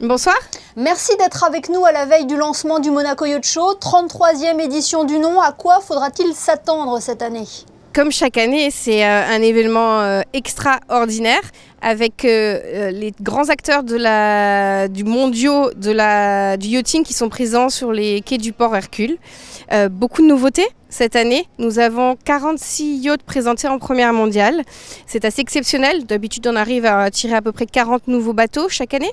Bonsoir. Merci d'être avec nous à la veille du lancement du Monaco Yacht Show, 33e édition du nom. À quoi faudra-t-il s'attendre cette année? Comme chaque année, c'est un événement extraordinaire avec les grands acteurs du mondiaux du yachting qui sont présents sur les quais du port Hercule. Beaucoup de nouveautés cette année. Nous avons 46 yachts présentés en première mondiale. C'est assez exceptionnel. D'habitude, on arrive à attirer à peu près 40 nouveaux bateaux chaque année,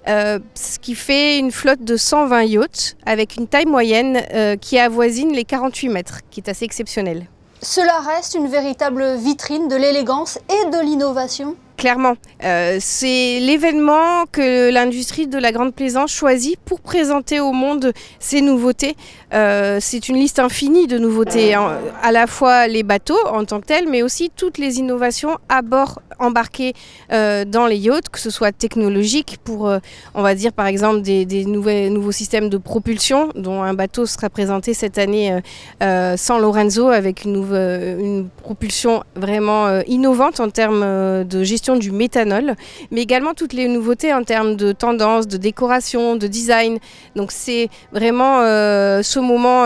ce qui fait une flotte de 120 yachts avec une taille moyenne qui avoisine les 48 mètres, qui est assez exceptionnel. Cela reste une véritable vitrine de l'élégance et de l'innovation. Clairement, c'est l'événement que l'industrie de la grande plaisance choisit pour présenter au monde ses nouveautés. C'est une liste infinie de nouveautés, à la fois les bateaux en tant que tels, mais aussi toutes les innovations à bord embarquées dans les yachts, que ce soit technologique pour, on va dire par exemple, des nouveaux systèmes de propulsion, dont un bateau sera présenté cette année San Lorenzo avec une propulsion vraiment innovante en termes de gestion du méthanol, mais également toutes les nouveautés en termes de tendance, de décoration, de design. Donc c'est vraiment ce moment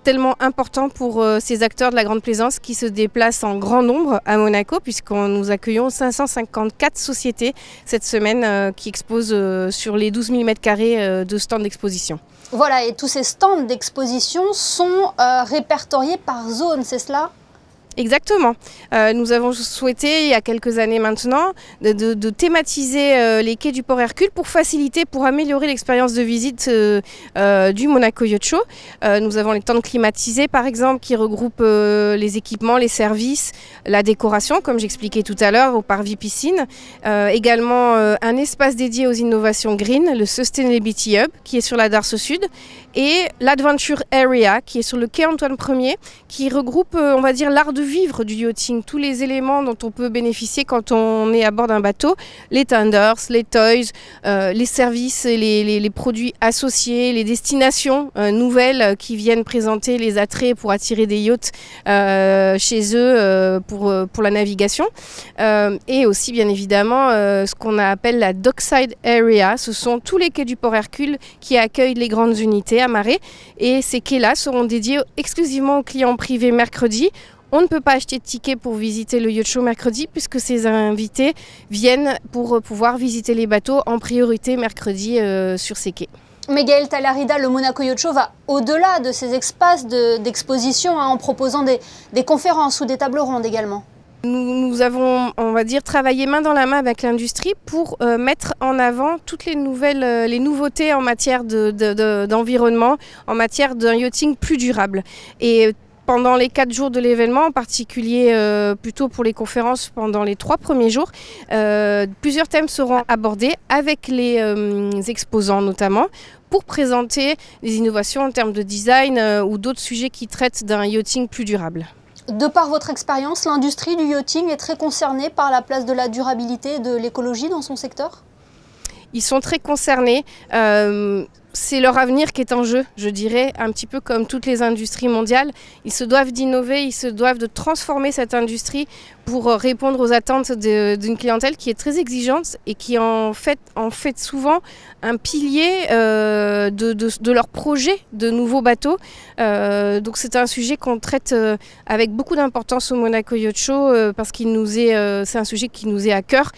tellement important pour ces acteurs de la grande plaisance qui se déplacent en grand nombre à Monaco, puisqu'on nous accueillons 554 sociétés cette semaine qui exposent sur les 12 000 m² de stands d'exposition. Voilà, et tous ces stands d'exposition sont répertoriés par zone, c'est cela ? Exactement. Nous avons souhaité, il y a quelques années maintenant, de thématiser les quais du port Hercule pour faciliter, pour améliorer l'expérience de visite du Monaco Yacht Show. Nous avons les tentes climatisées, par exemple, qui regroupent les équipements, les services, la décoration, comme j'expliquais tout à l'heure, au parvis piscine. Également, un espace dédié aux innovations green, le Sustainability Hub, qui est sur la Darse Sud, et l'Adventure Area, qui est sur le quai Antoine Ier, qui regroupe, on va dire, l'art de vivre du yachting, tous les éléments dont on peut bénéficier quand on est à bord d'un bateau, les tenders, les toys, les services, les produits associés, les destinations nouvelles qui viennent présenter les attraits pour attirer des yachts chez eux pour la navigation, et aussi bien évidemment ce qu'on appelle la Dockside Area. Ce sont tous les quais du port Hercule qui accueillent les grandes unités amarrées, et ces quais-là seront dédiés exclusivement aux clients privés mercredi. On ne peut pas acheter de tickets pour visiter le Yacht Show mercredi, puisque ces invités viennent pour pouvoir visiter les bateaux en priorité mercredi sur ces quais. Mais Gaëlle Talarida, le Monaco Yacht Show va au-delà de ces espaces d'exposition en proposant des conférences ou des tables rondes également. Nous avons, on va dire, travaillé main dans la main avec l'industrie pour mettre en avant toutes les nouveautés en matière d'environnement, en matière d'un yachting plus durable. Et pendant les 4 jours de l'événement, en particulier plutôt pour les conférences pendant les 3 premiers jours, plusieurs thèmes seront abordés avec les exposants notamment, pour présenter des innovations en termes de design ou d'autres sujets qui traitent d'un yachting plus durable. De par votre expérience, l'industrie du yachting est très concernée par la place de la durabilité et de l'écologie dans son secteur ? Ils sont très concernés. C'est leur avenir qui est en jeu, je dirais, un petit peu comme toutes les industries mondiales. Ils se doivent d'innover, ils se doivent de transformer cette industrie pour répondre aux attentes d'une clientèle qui est très exigeante et qui en fait souvent un pilier de leur projet de nouveaux bateaux. Donc c'est un sujet qu'on traite avec beaucoup d'importance au Monaco Yacht Show parce c'est un sujet qui nous est à cœur.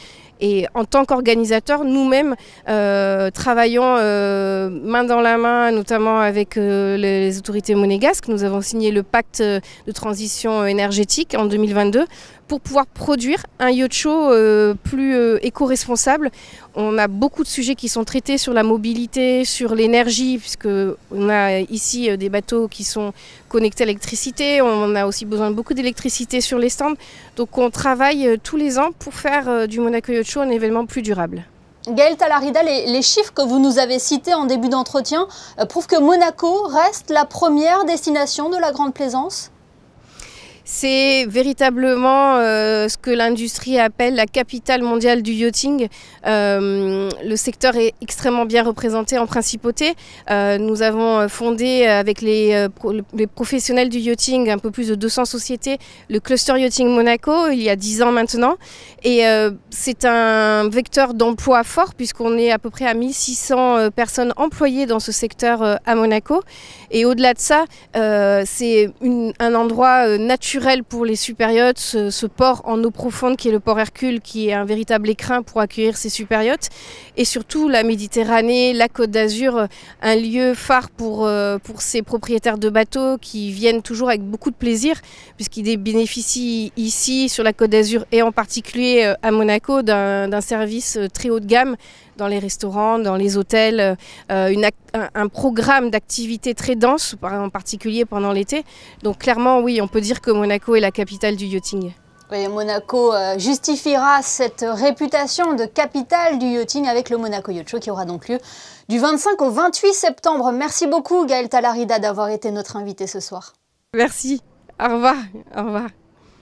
Et en tant qu'organisateurs, nous-mêmes travaillons main dans la main, notamment avec les autorités monégasques. Nous avons signé le pacte de transition énergétique en 2022 pour pouvoir produire un yacht show plus éco-responsable. On a beaucoup de sujets qui sont traités sur la mobilité, sur l'énergie, puisqu'on a ici des bateaux qui sont connectés à l'électricité. On a aussi besoin de beaucoup d'électricité sur les stands. Donc on travaille tous les ans pour faire du Monaco Yacht Show un événement plus durable. Gaëlle Talarida, les chiffres que vous nous avez cités en début d'entretien prouvent que Monaco reste la première destination de la grande plaisance ? C'est véritablement ce que l'industrie appelle la capitale mondiale du yachting. Le secteur est extrêmement bien représenté en principauté. Nous avons fondé avec les professionnels du yachting, un peu plus de 200 sociétés, le Cluster Yachting Monaco, il y a 10 ans maintenant. Et c'est un vecteur d'emploi fort puisqu'on est à peu près à 1600 personnes employées dans ce secteur à Monaco. Et au-delà de ça, c'est un endroit naturel pour les super yachts, ce port en eau profonde qui est le port Hercule, qui est un véritable écrin pour accueillir ces super yachts. Et surtout la Méditerranée, la Côte d'Azur, un lieu phare pour ces propriétaires de bateaux qui viennent toujours avec beaucoup de plaisir puisqu'ils bénéficient ici sur la Côte d'Azur et en particulier à Monaco d'un service très haut de gamme dans les restaurants, dans les hôtels, un programme d'activités très dense, en particulier pendant l'été. Donc clairement, oui, on peut dire que Monaco est la capitale du yachting. Oui, Monaco justifiera cette réputation de capitale du yachting avec le Monaco Yacht Show qui aura donc lieu du 25 au 28 septembre. Merci beaucoup Gaëlle Talarida d'avoir été notre invitée ce soir. Merci, au revoir. Au revoir.